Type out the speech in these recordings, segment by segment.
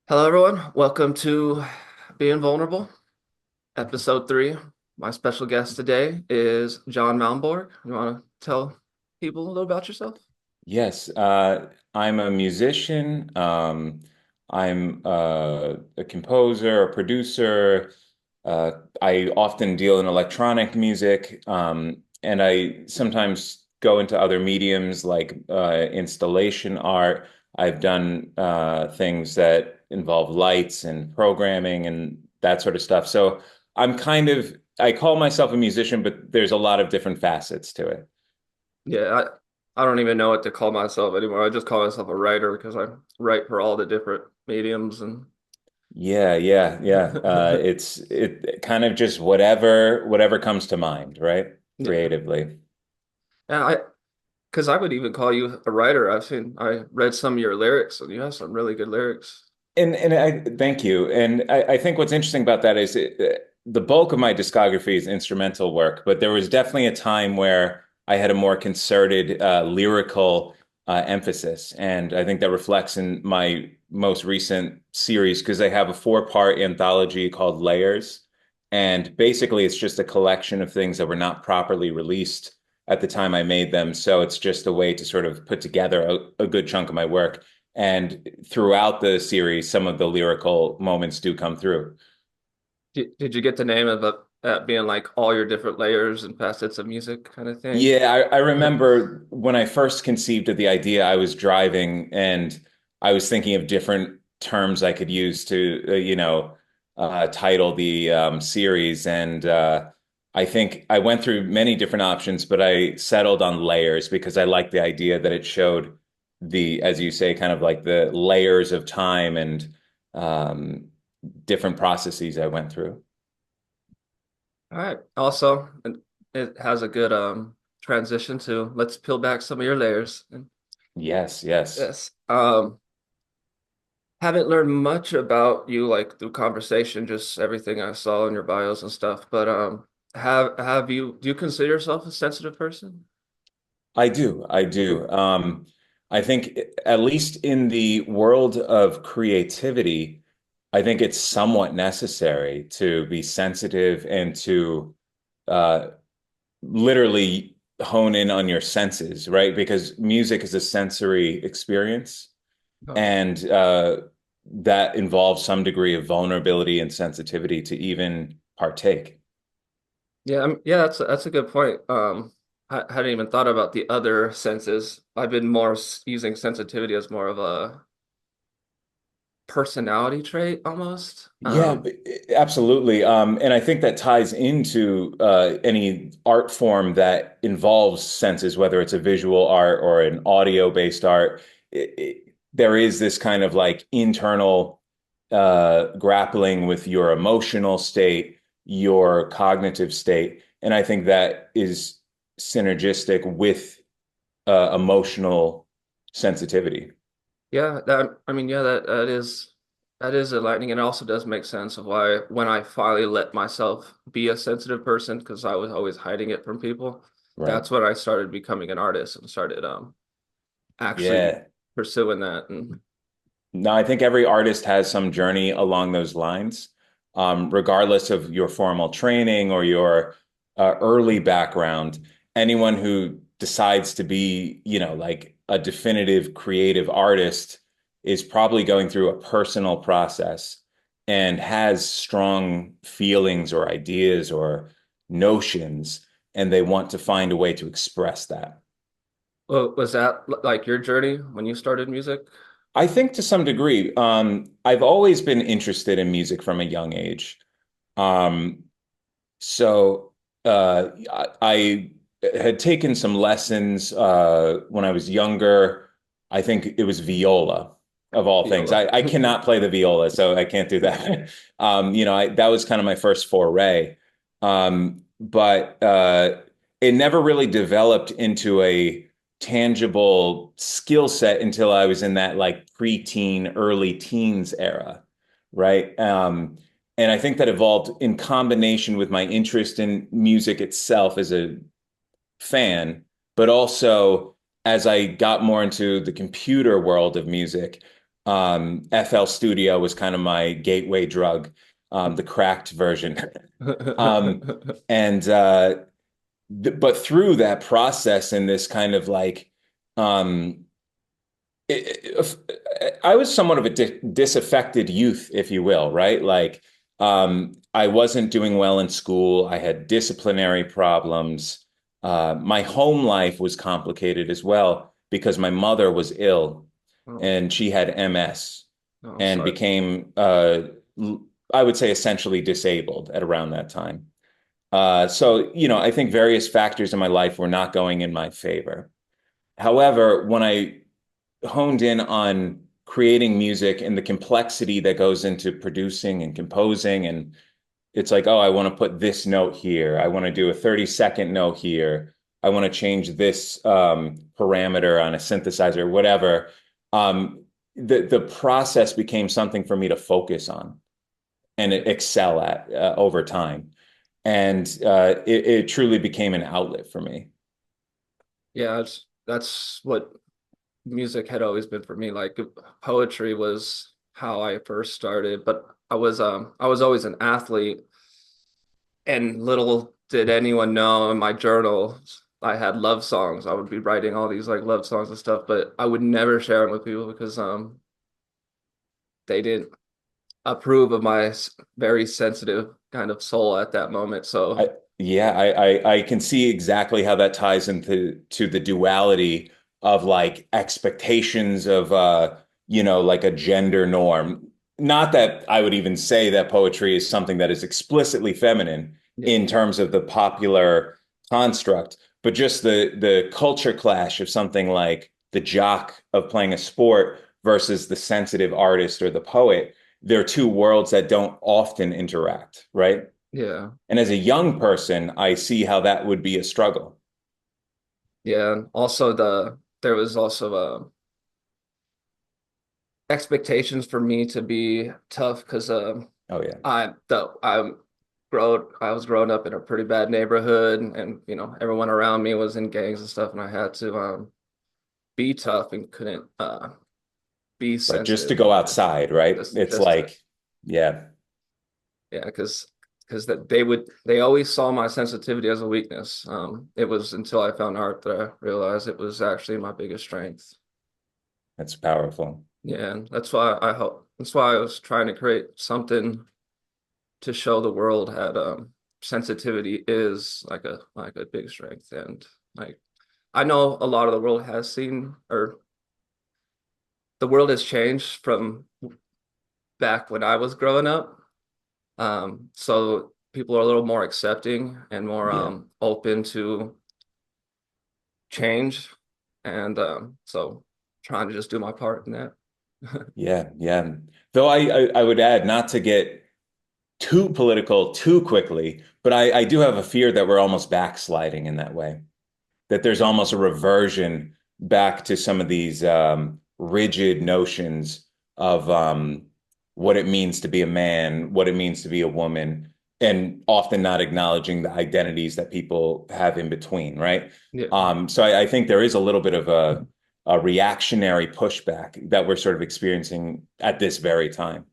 Hello, everyone. Welcome to Being Vulnerable, episode 3. My special guest today is John Malmborg. You want to tell people a little about yourself? Yes, I'm a musician. I'm a composer, a producer. Uh, I often deal in electronic music, and I sometimes go into other mediums like installation art. I've done things that involve lights and programming and that sort of stuff. So I call myself a musician, but there's a lot of different facets to it. Yeah, I don't even know what to call myself anymore. I just call myself a writer because I write for all the different mediums and Yeah. It kind of just whatever comes to mind, right? yeah. Creatively. And because I would even call you a writer. I read some of your lyrics and you have some really good lyrics. And I thank you. And I think what's interesting about that is the bulk of my discography is instrumental work, but there was definitely a time where I had a more concerted lyrical emphasis, and I think that reflects in my most recent series because I have a four-part anthology called Layers, and basically it's just a collection of things that were not properly released at the time I made them. So it's just a way to sort of put together a good chunk of my work. And throughout the series, some of the lyrical moments do come through. Did you get the name of that being like all your different layers and facets of music kind of thing? Yeah, I remember when I first conceived of the idea, I was driving and I was thinking of different terms I could use to, title the series. And I think I went through many different options, but I settled on layers because I liked the idea that it showed as you say, kind of like the layers of time and um, different processes I went through. All right. Also, it has a good transition to let's peel back some of your layers. Yes, yes. Yes. Haven't learned much about you like through conversation, just everything I saw in your bios and stuff. But have you do you consider yourself a sensitive person? I do. I do. I think at least in the world of creativity, I think it's somewhat necessary to be sensitive and to uh, literally hone in on your senses, right? Because music is a sensory experience, Oh, and that involves some degree of vulnerability and sensitivity to even partake. yeah, yeah, that's a good point. I hadn't even thought about the other senses. I've been more using sensitivity as more of a personality trait almost. Yeah, absolutely. And I think that ties into any art form that involves senses, whether it's a visual art or an audio-based art. There is this kind of like internal grappling with your emotional state, your cognitive state, and I think that is synergistic with emotional sensitivity. Yeah, I mean, yeah, that is enlightening, and it also does make sense of why when I finally let myself be a sensitive person, because I was always hiding it from people, Right. that's when I started becoming an artist and started actually Yeah. pursuing that. And No, I think every artist has some journey along those lines, regardless of your formal training or your early background. Anyone who decides to be, like a definitive creative artist is probably going through a personal process and has strong feelings or ideas or notions, and they want to find a way to express that. well, was that like your journey when you started music? I think to some degree, I've always been interested in music from a young age. Um, so I had taken some lessons when I was younger. I think it was viola of all things. Viola. I cannot play the viola, so I can't do that. That was kind of my first foray. But it never really developed into a tangible skill set until I was in that like preteen, early teens era, right? And I think that evolved in combination with my interest in music itself as a fan, but also as I got more into the computer world of music, FL Studio was kind of my gateway drug, the cracked version. Um, and but through that process and this kind of like um I was somewhat of a disaffected youth, if you will, right? Like, I wasn't doing well in school. I had disciplinary problems. My home life was complicated as well because my mother was ill Oh, and she had MS no, I'm and sorry. became, I would say, essentially disabled at around that time. So, I think various factors in my life were not going in my favor. However, when I honed in on creating music and the complexity that goes into producing and composing. And it's like, oh, I want to put this note here. I want to do a 30-second note here. I want to change this parameter on a synthesizer, whatever. The process became something for me to focus on and Yeah, excel at over time. And it truly became an outlet for me. yeah, that's what music had always been for me. Like poetry was how I first started, but I was always an athlete, and little did anyone know in my journals I had love songs. I would be writing all these like love songs and stuff, but I would never share them with people because they didn't approve of my very sensitive kind of soul at that moment. I, So yeah, I can see exactly how that ties into the duality of like expectations of like a gender norm. Not that I would even say that poetry is something that is explicitly feminine yeah, in terms of the popular construct, but just the culture clash of something like the jock of playing a sport versus the sensitive artist or the poet. They're two worlds that don't often interact, right? yeah, And as a young person, I see how that would be a struggle. yeah. And also there was also expectations for me to be tough because Oh yeah. I was growing up in a pretty bad neighborhood, and everyone around me was in gangs and stuff, and I had to be tough and couldn't be Right. Just to sensitive. go outside, right? Just It's just to like, yeah, Yeah, because that they always saw my sensitivity as a weakness. It was until I found art that I realized it was actually my biggest strength. that's powerful. Yeah, and that's why I was trying to create something to show the world that sensitivity is like a big strength. And like I know a lot of the world has seen, or the world has changed from back when I was growing up. So people are a little more accepting and more Yeah. open to change. And so trying to just do my part in that. Yeah. Yeah. Though I would add not to get too political too quickly, but I do have a fear that we're almost backsliding in that way, that there's almost a reversion back to some of these rigid notions of what it means to be a man, what it means to be a woman, and often not acknowledging the identities that people have in between, right? Yeah. So I think there is a little bit of a reactionary pushback that we're sort of experiencing at this very time.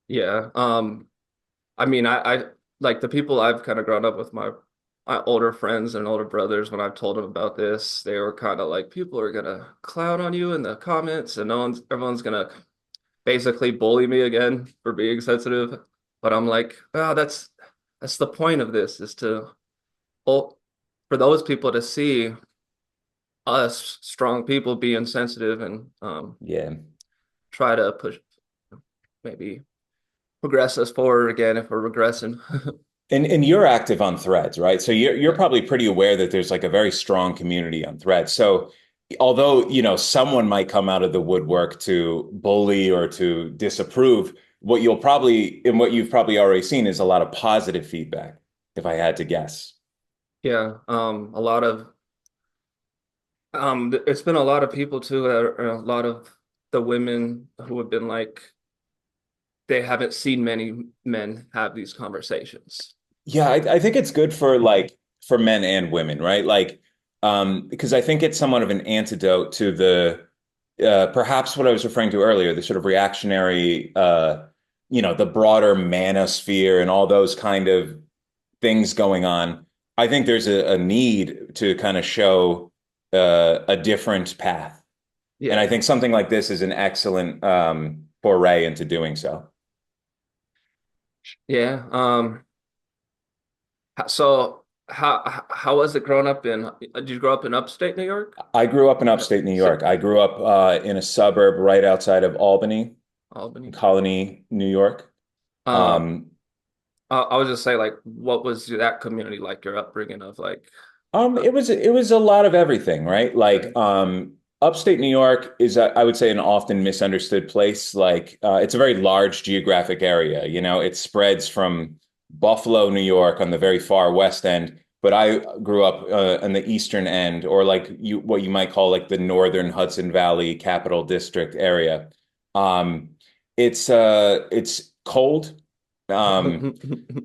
Yeah. I mean, I like the people I've kind of grown up with, my older friends and older brothers, when I've told them about this, they were kind of like, people are gonna clown on you in the comments, and everyone's gonna basically bully me again for being sensitive. But I'm like, oh, that's the point of this, is to, oh, for those people to see us strong people being sensitive, and Yeah. try to push, maybe progress us forward again if we're regressing. And you're active on Threads, right? So you're Yeah. probably pretty aware that there's like a very strong community on Threads. So although, someone might come out of the woodwork to bully or to disapprove, what you've probably already seen is a lot of positive feedback, if I had to guess. Yeah, a lot of it's been a lot of people too that a lot of the women who have been like they haven't seen many men have these conversations. Yeah, I think it's good for like for men and women, right? Like, because I think it's somewhat of an antidote to the perhaps what I was referring to earlier, the sort of reactionary, the broader manosphere and all those kind of things going on. I think there's a need to kind of show a different path. And I Yeah. think something like this is an excellent foray into doing so. Yeah. So how was it growing up in? Did you grow up in upstate New York? I grew up in Yeah. upstate New York. I grew up in a suburb right outside of Albany, Albany. Colony, New York. Um, Um, I was just say like, what was that community like? Your upbringing of like, uh, it was a lot of everything, right? okay. Like, upstate New York is, I would say, an often misunderstood place. Like, it's a very large geographic area. It spreads from Buffalo, New York, on the very far west end. But I grew up in the eastern end, or like what you might call like the northern Hudson Valley Capital District area. Um, it's cold. Um,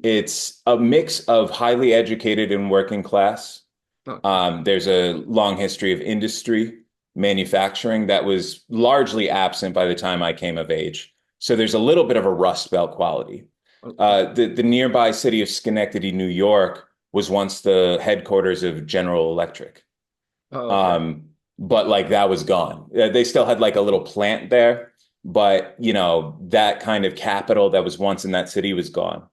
it's a mix of highly educated and working class. Okay. There's a long history of industry, manufacturing that was largely absent by the time I came of age. So there's a little bit of a Rust Belt quality. Okay. The nearby city of Schenectady, New York, was once the headquarters of General Electric. Oh, okay. Um, but like that was gone. They still had like a little plant there, but that kind of capital that was once in that city was gone.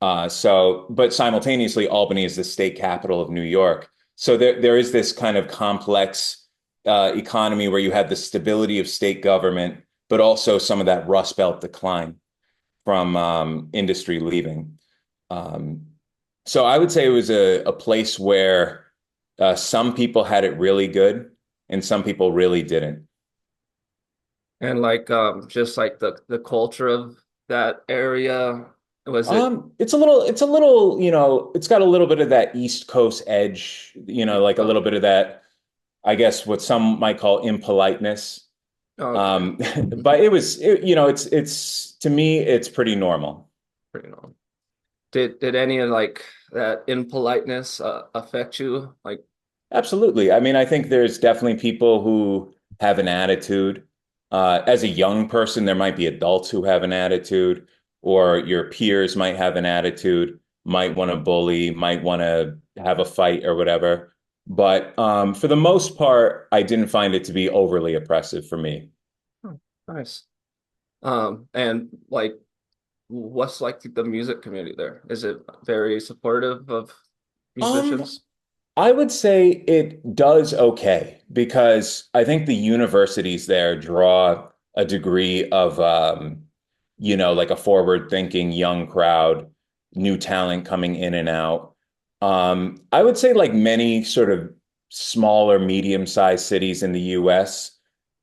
But simultaneously, Albany is the state capital of New York. So there is this kind of complex economy where you have the stability of state government, but also some of that Rust Belt decline from industry leaving. Um, so I would say it was a place where some people had it really good and some people really didn't. And like, just like the culture of that area, was it? It's a little, it's got a little bit of that East Coast edge, like a little bit Okay. of that, I guess what some might call impoliteness. Okay. Um, but it's to me, it's pretty normal. Pretty normal. Did any of like that impoliteness affect you? Like, Absolutely. I mean, I think there's definitely people who have an attitude. As a young person, there might be adults who have an attitude, or your peers might have an attitude, might want to bully, might want to have a fight or whatever. But for the most part, I didn't find it to be overly oppressive for me. oh, nice. And like, what's like the music community there? Is it very supportive of Um, musicians? I would say it does okay because I think the universities there draw a degree of, like a forward-thinking young crowd, new talent coming in and out. I would say like many sort of smaller, medium-sized cities in the US,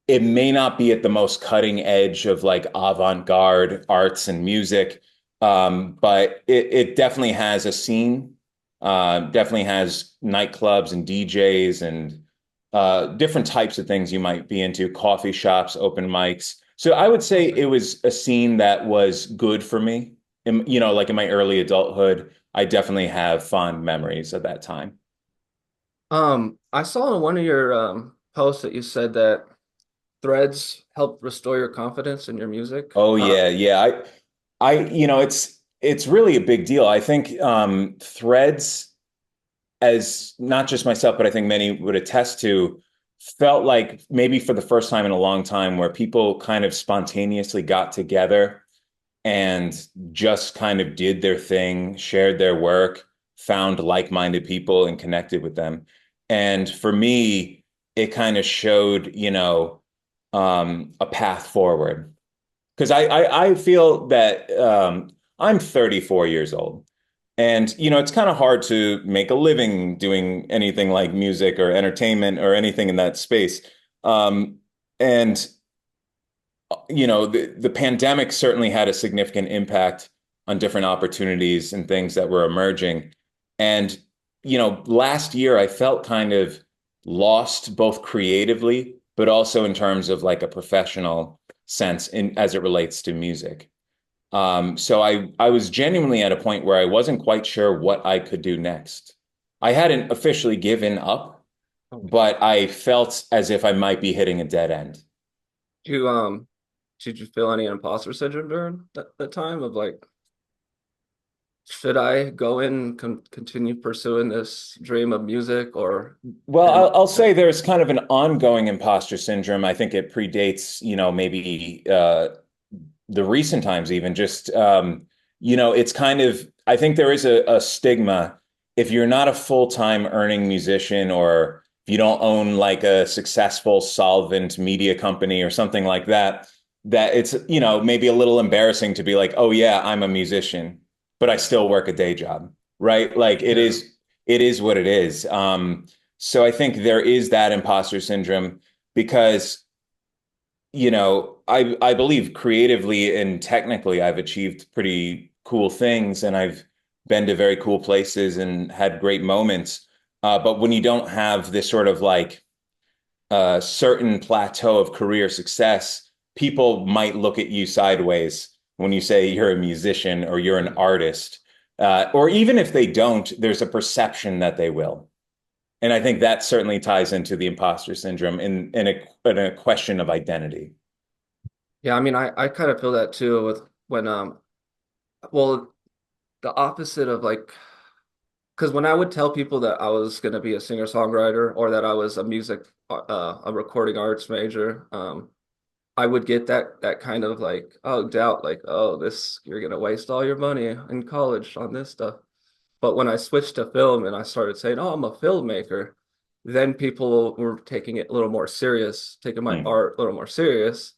it may not be at the most cutting edge of like avant-garde arts and music, but it definitely has a scene, definitely has nightclubs and DJs and different types of things you might be into, coffee shops, open mics. So I would say Okay. it was a scene that was good for me. Like in my early adulthood, I definitely have fond memories of that time. I saw in one of your posts that you said that threads help restore your confidence in your music. Oh yeah, yeah. It's really a big deal. I think Threads, as not just myself, but I think many would attest to, felt like maybe for the first time in a long time where people kind of spontaneously got together and just kind of did their thing, shared their work, found like-minded people and connected with them. And for me, it kind of showed, a path forward because I feel that I'm 34 years old. And, it's kind of hard to make a living doing anything like music or entertainment or anything in that space. Um, and, the pandemic certainly had a significant impact on different opportunities and things that were emerging. And, last year I felt kind of lost both creatively, but also in terms of like a professional sense in as it relates to music. So I was genuinely at a point where I wasn't quite sure what I could do next. I hadn't officially given up, Okay. but I felt as if I might be hitting a dead end. Do you did you feel any imposter syndrome during that time of like, should I go in and continue pursuing this dream of music or Well, and I'll say there's kind of an ongoing imposter syndrome. I think it predates, maybe the recent times even just it's kind of I think there is a stigma if you're not a full-time earning musician or if you don't own like a successful solvent media company or something like that, that it's maybe a little embarrassing to be like, oh yeah, I'm a musician but I still work a day job, right? Like yeah. it is what it is. So I think there is that imposter syndrome because I believe creatively and technically I've achieved pretty cool things and I've been to very cool places and had great moments. But when you don't have this sort of like certain plateau of career success, people might look at you sideways when you say you're a musician or you're an artist. Or even if they don't, there's a perception that they will. And I think that certainly ties into the imposter syndrome in a question of identity. Yeah, I mean I kind of feel that too with when well the opposite of like, because when I would tell people that I was going to be a singer-songwriter or that I was a recording arts major, I would get that kind of like, oh, doubt, like, oh, this you're going to waste all your money in college on this stuff. But when I switched to film and I started saying, oh, I'm a filmmaker, then people were taking it a little more serious, taking my Hmm. art a little more serious.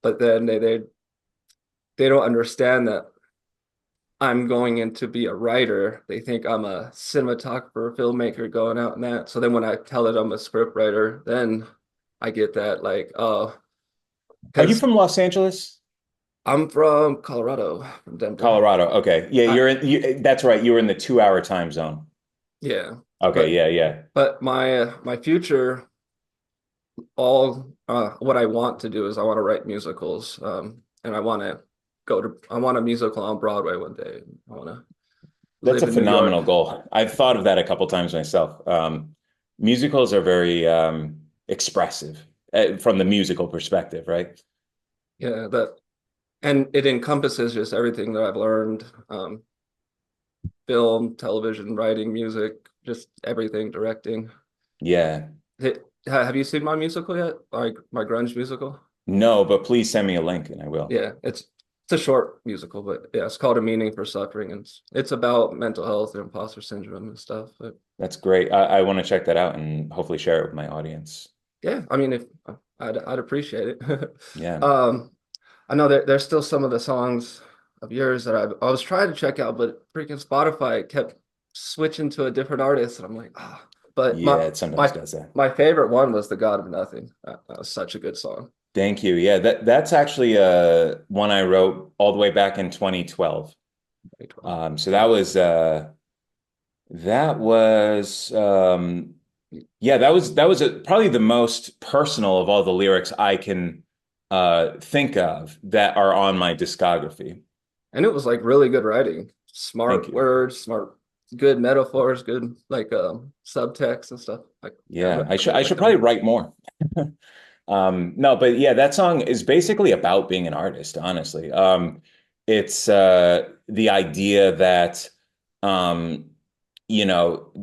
But then they don't understand that I'm going in to be a writer. They think I'm a cinematographer, filmmaker going out and that. So then when I tell it I'm a script writer, then I get that like, oh, Are you because from Los Angeles? I'm from Colorado, from Denver. Colorado. Okay. Yeah, I that's right. You were in the 2 hour time zone. yeah, Okay. but Yeah, yeah. my future, all what I want to do is I want to write musicals, and I want a musical on Broadway one day. I want to That's live a in New York. phenomenal goal. I've thought of that a couple times myself. Musicals are very expressive from the musical perspective, right? Yeah, that and it encompasses just everything that I've learned, film, television, writing, music, just everything, directing. Yeah. Have you seen my musical yet? Like my grunge musical? No, but please send me a link and I will. Yeah, it's a short musical, but yeah, it's called A Meaning for Suffering, and it's about mental health and imposter syndrome and stuff. But That's great. I want to check that out and hopefully share it with my audience. yeah, I mean, if I'd appreciate it. Yeah. Um, I know there's still some of the songs of yours that I was trying to check out, but freaking Spotify kept switching to a different artist, and I'm like, ah. But Yeah, it sometimes my does that. my favorite one was The God of Nothing. That was such a good song. Thank you. Yeah, that's actually one I wrote all the way back in 2012. 2012. So that was yeah, that was probably the most personal of all the lyrics I can think of that are on my discography. And it was like really good writing, Thank smart you. words, smart, good metaphors, good like subtext and stuff. Like Yeah, I I should really I like should that one. probably write more. No, but yeah, that song is basically about being an artist, honestly. It's the idea that um,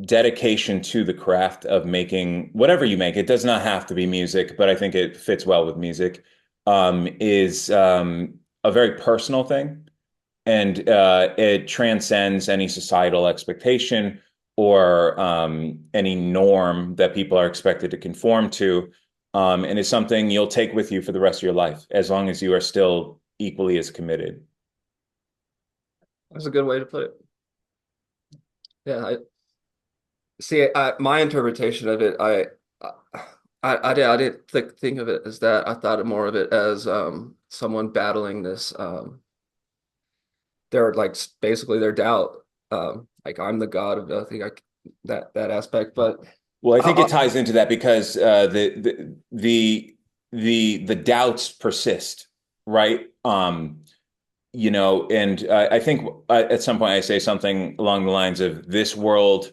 dedication to the craft of making whatever you make. It does not have to be music, but I think it fits well with music. Is a very personal thing, and it transcends any societal expectation or any norm that people are expected to conform to, and is something you'll take with you for the rest of your life, as long as you are still equally as committed. That's a good way to put it. Yeah, I see. My interpretation of it, I didn't think of it as that. I thought more of it as someone battling this their like basically their doubt. Like I'm the god of nothing. That aspect, but Well, I think it I, ties into that because the doubts persist, right? And I think at some point I say something along the lines of this world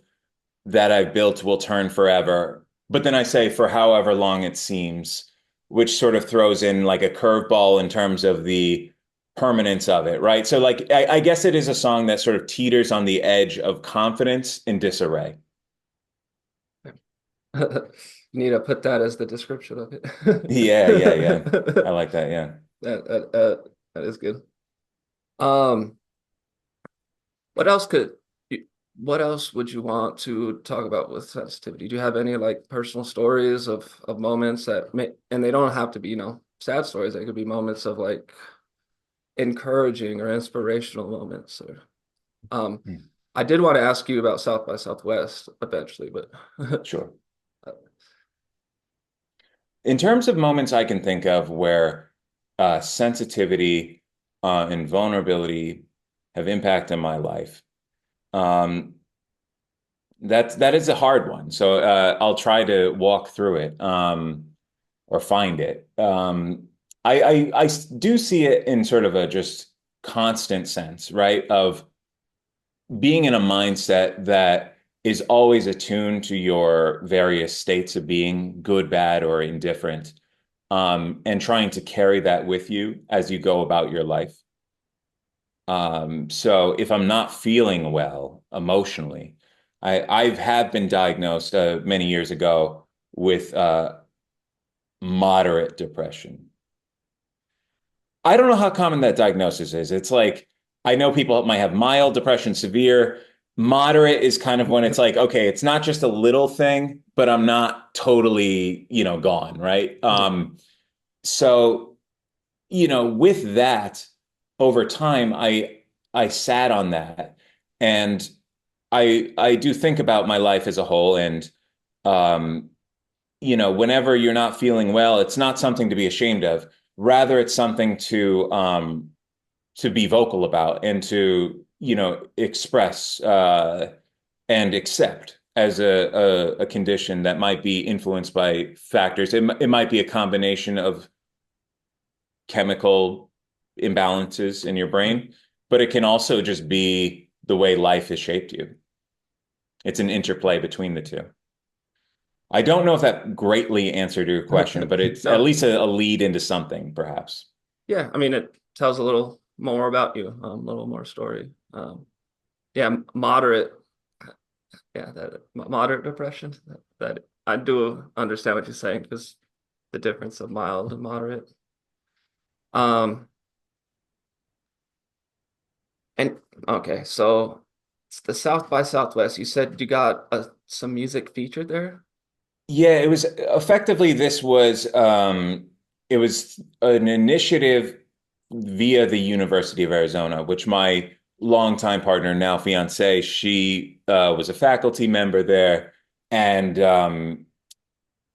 that I've built will turn forever. But then I say for however long it seems. which sort of throws in like a curveball in terms of the permanence of it, right? So like I guess it is a song that sort of teeters on the edge of confidence and disarray. You need to put that as the description of it. Yeah, yeah, yeah. I like that. Yeah. That is good. Um, what else could what else would you want to talk about with sensitivity? Do you have any like personal stories of moments that may, and they don't have to be, sad stories. They could be moments of like encouraging or inspirational moments or um Hmm. I did want to ask you about South by Southwest eventually, but Sure. In terms of moments I can think of where sensitivity and vulnerability have impacted my life, um, that is a hard one. So I'll try to walk through it or find it. I do see it in sort of a just constant sense, right? Of being in a mindset that is always attuned to your various states of being, good, bad, or indifferent, and trying to carry that with you as you go about your life. So if I'm not feeling well emotionally, I have been diagnosed many years ago with moderate depression. I don't know how common that diagnosis is. It's like I know people might have mild depression, severe. Moderate is kind of when it's like, okay, it's not just a little thing, but I'm not totally, gone, right? yeah. So, with that, over time, I sat on that, and I do think about my life as a whole, and um, whenever you're not feeling well, it's not something to be ashamed of. Rather, it's something to be vocal about and to, express and accept as a condition that might be influenced by factors. It might be a combination of chemical imbalances in your brain, but it can also just be the way life has shaped you. It's an interplay between the two. I don't know if that greatly answered your question, but it's at No, least a lead into something, perhaps. yeah, I mean it tells a little more about you, a little more story. Yeah, moderate, yeah, that moderate depression. That I do understand what you're saying because the difference of mild and moderate. Um, and okay, so it's the South by Southwest. You said you got some music featured there. Yeah, it was effectively it was an initiative via the University of Arizona, which my longtime partner, now fiance, she was a faculty member there, and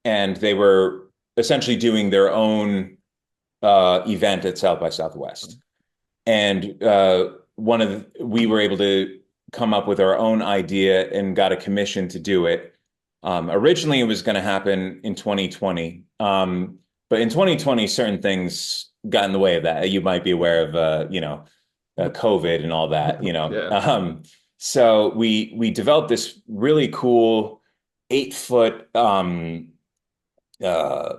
they were essentially doing their own event at South by Southwest. And we were able to come up with our own idea and got a commission to do it. Originally, it was going to happen in 2020, but in 2020, certain things got in the way of that. You might be aware of, COVID and all that. Yeah. So we developed this really cool 8 foot uh,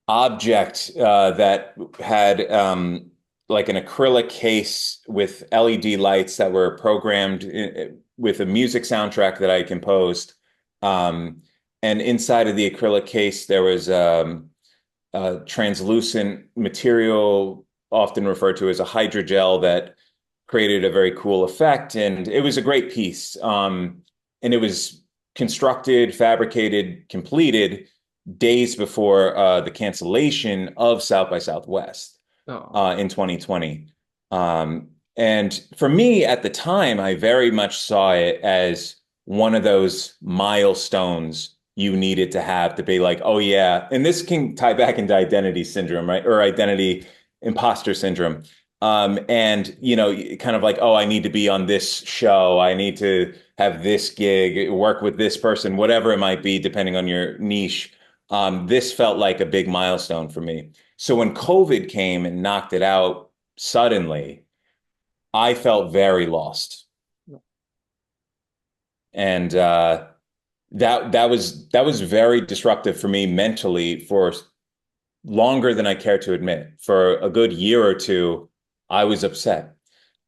object that had like an acrylic case with LED lights that were programmed with a music soundtrack that I composed. Um, and inside of the acrylic case, there was translucent material, often referred to as a hydrogel, that created a very cool effect. And it was a great piece. And it was constructed, fabricated, completed days before the cancellation of South by Southwest Oh, in 2020. And for me at the time, I very much saw it as one of those milestones you needed to have to be like, oh yeah, and this can tie back into identity syndrome, right? Or identity imposter syndrome. And kind of like, oh, I need to be on this show. I need to have this gig, work with this person, whatever it might be, depending on your niche. This felt like a big milestone for me. So when COVID came and knocked it out suddenly, I felt very lost. And that was very disruptive for me mentally for longer than I care to admit. For a good year or two, I was upset.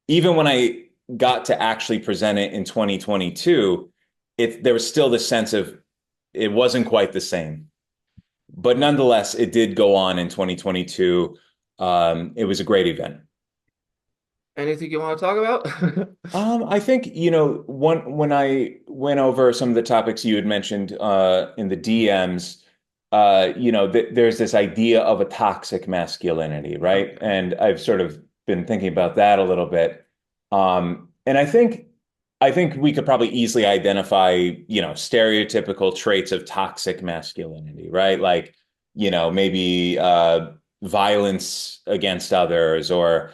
Even when I got to actually present it in 2022, there was still this sense of it wasn't quite the same. But nonetheless, it did go on in 2022. It was a great event. Anything you want to talk about? I think, when I went over some of the topics you had mentioned in the DMs, there's this idea of a toxic masculinity, right? Okay. And I've sort of been thinking about that a little bit. And I think we could probably easily identify, stereotypical traits of toxic masculinity, right? Like, maybe violence against others or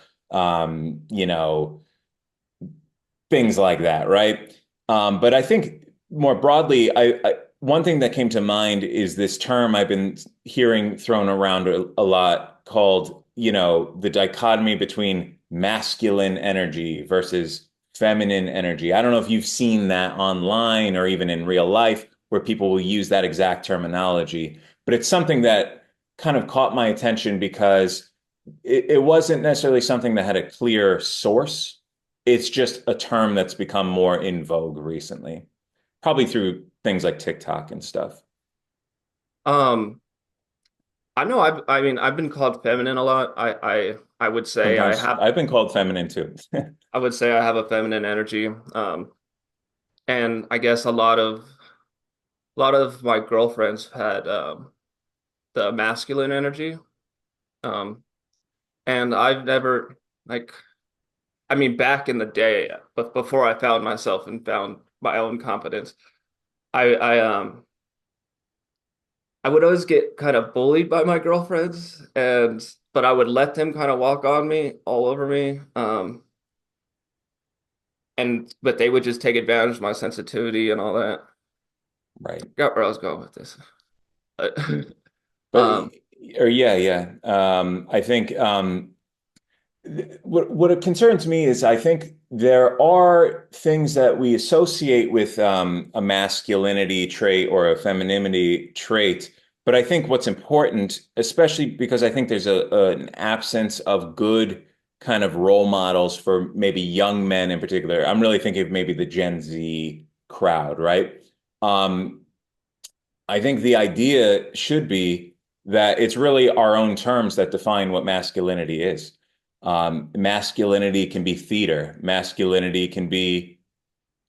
things like that, right? But I think more broadly, one thing that came to mind is this term I've been hearing thrown around a lot called, the dichotomy between masculine energy versus feminine energy. I don't know if you've seen that online or even in real life where people will use that exact terminology, but it's something that kind of caught my attention because it wasn't necessarily something that had a clear source. It's just a term that's become more in vogue recently, probably through things like TikTok and stuff. Um, I know I mean I've been called feminine a lot. I would say Sometimes I've been called feminine too. I have a feminine energy. And I guess a lot of my girlfriends had the masculine energy. Um, and I've never like I mean back in the day, but before I found myself and found my own confidence, I I would always get kind of bullied by my girlfriends and but I would let them kind of walk on me all over me. And but they would just take advantage of my sensitivity and all that. Right. Got where I was going with this. But, um or yeah, yeah. I think what it concerns me is I think there are things that we associate with a masculinity trait or a femininity trait. But I think what's important, especially because I think there's an absence of good kind of role models for maybe young men in particular. I'm really thinking of maybe the Gen Z crowd, right? Um, I think the idea should be that it's really our own terms that define what masculinity is. Masculinity can be theater. Masculinity can be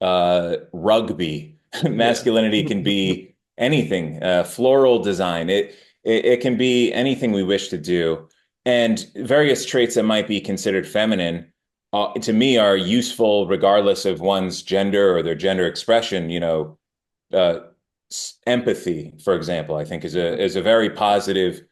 rugby. yeah. Masculinity can be anything. Floral design. It can be anything we wish to do. And various traits that might be considered feminine, to me, are useful regardless of one's gender or their gender expression. Uh, Empathy, for example, I think is a very positive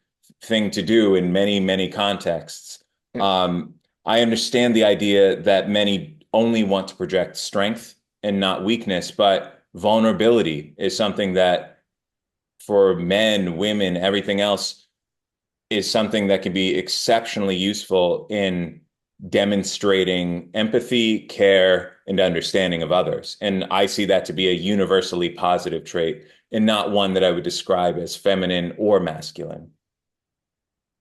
thing to do in many, many contexts. Yeah. Um, I understand the idea that many only want to project strength and not weakness, but vulnerability is something that for men, women, everything else is something that can be exceptionally useful in demonstrating empathy, care, and understanding of others. And I see that to be a universally positive trait and not one that I would describe as feminine or masculine.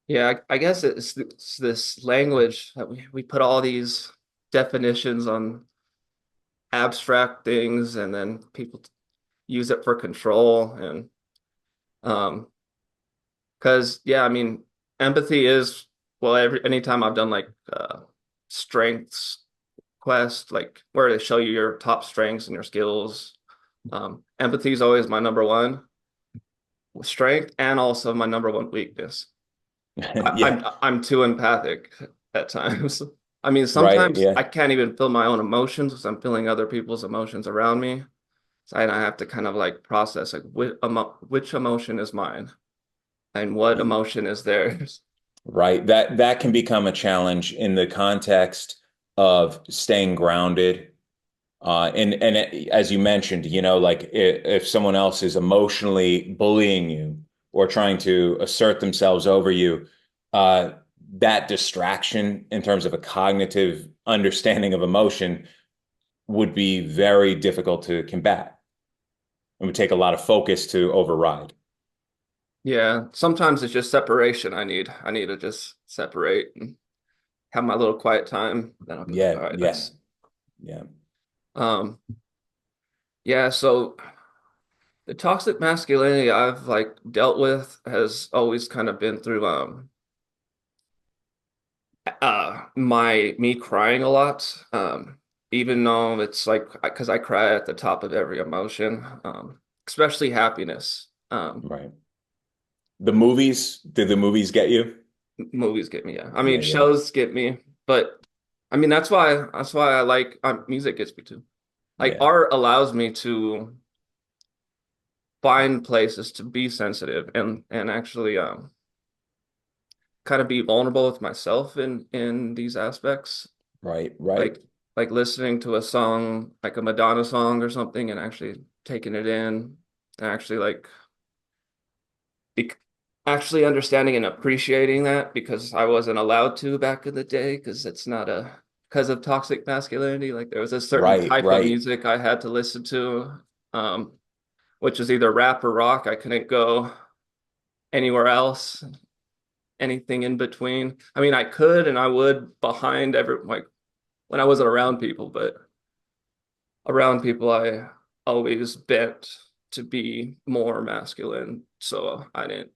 Yeah, I guess it's this language that we put all these definitions on abstract things and then people use it for control and um because yeah, I mean empathy is well anytime I've done like strengths quest like where they show you your top strengths and your skills. Empathy is always my number one strength and also my number one weakness. Yeah, I'm too empathic at times. I mean, right. sometimes Yeah. I can't even feel my own emotions because I'm feeling other people's emotions around me. So I have to kind of like process like which emotion is mine and what emotion is theirs. Right. That can become a challenge in the context of staying grounded. As you mentioned, like if someone else is emotionally bullying you or trying to assert themselves over you, uh, that distraction in terms of a cognitive understanding of emotion would be very difficult to combat. It would take a lot of focus to override. Yeah, sometimes it's just separation I need. I need to just separate and have my little quiet time. Then I'll be like, Yeah, all right, yeah, let's yeah. um yeah, so the toxic masculinity I've like dealt with has always kind of been through my me crying a lot. Even though it's like because I cry at the top of every emotion, especially happiness. Right. The movies, did the movies get you? Movies get me, yeah. I Yeah, mean, yeah, shows get me, but I mean that's why I like music gets me too. Like yeah. art allows me to find places to be sensitive and actually kind of be vulnerable with myself in these aspects. Right, right, Like like listening to a song like a Madonna song or something and actually taking it in and actually like be actually understanding and appreciating that because I wasn't allowed to back in the day because it's not a because of toxic masculinity. Like there was a certain right, type of right, music I had to listen to, um, which is either rap or rock. I couldn't go anywhere else, anything in between. I mean, I could and I would behind every like when I wasn't around people, but around people, I always bent to be more masculine. So I didn't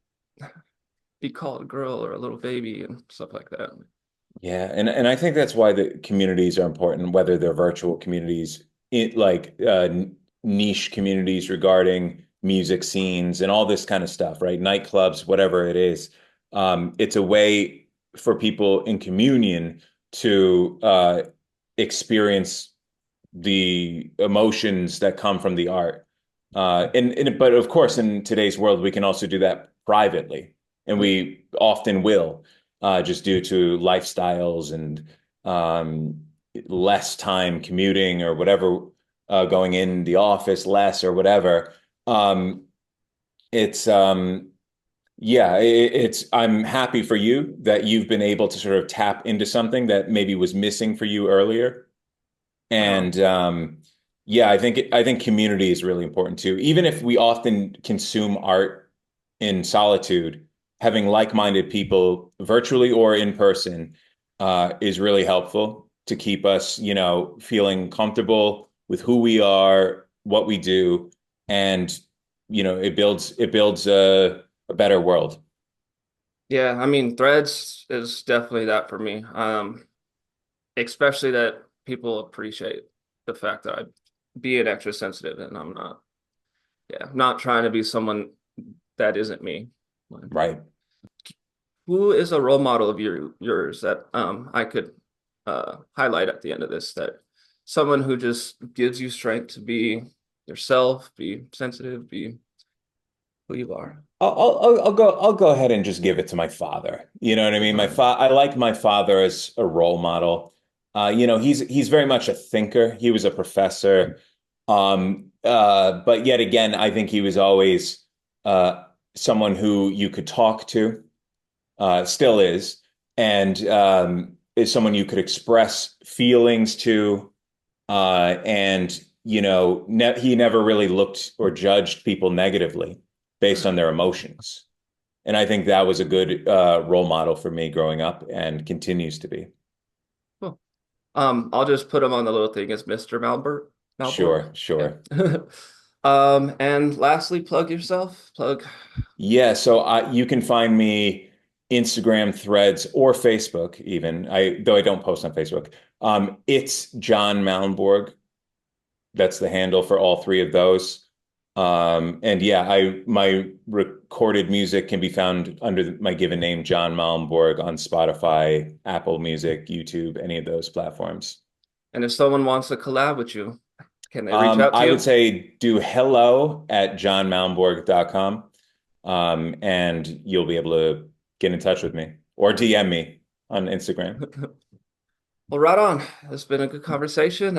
be called a girl or a little baby and stuff like that. yeah. And I think that's why the communities are important, whether they're virtual communities, niche communities regarding music scenes and all this kind of stuff, right? Nightclubs, whatever it is. It's a way for people in communion to experience the emotions that come from the art. But of course, in today's world, we can also do that privately, and Yeah. we often will, just due to lifestyles and um, less time commuting or whatever, going in the office less or whatever. Um, it's yeah, it's I'm happy for you that you've been able to sort of tap into something that maybe was missing for you earlier. Right on. And yeah, I think community is really important too. Even if we often consume art in solitude, having like-minded people virtually or in person is really helpful to keep us, feeling comfortable with who we are, what we do, and it builds a better world. Yeah, I mean, Threads is definitely that for me. Especially that people appreciate the fact that I being extra sensitive and I'm not, yeah, not trying to be someone that isn't me. Right. Who is a role model of yours that I could highlight at the end of this that someone who just gives you strength to be yourself, be sensitive, be who you are. I'll go ahead and just give it to my father. You know what I mean? All right. I like my father as a role model. He's very much a thinker. He was a professor. But yet again, I think he was always uh someone who you could talk to, still is, and is someone you could express feelings to. And he never really looked or judged people negatively based on their emotions. And I think that was a good role model for me growing up and continues to be. Cool. I'll just put him on the little thing as Mr. Malborg. Malborg. Sure, Yeah. sure. And lastly, plug yourself. Plug. Yeah, so you can find me Instagram, Threads, or Facebook even. Though I don't post on Facebook. It's John Malmborg. That's the handle for all three of those. And yeah, I my recorded music can be found under my given name, John Malmborg, on Spotify, Apple Music, YouTube, any of those platforms. And if someone wants to collab with you, can they reach out to I would you? say do hello at johnmalmborg.com, and you'll be able to get in touch with me or Nice. DM me on Instagram. Well, right on. It's been a good conversation.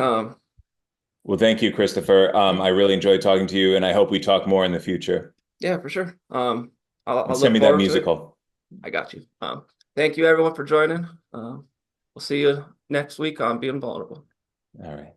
Well, thank you, Christopher. Yeah, I really enjoyed talking to you, and I hope we talk more in the future. yeah, for sure. And I'll send look me that forward to it. musical. I got you. Thank you everyone for joining. We'll see you next week on Being Vulnerable. All right.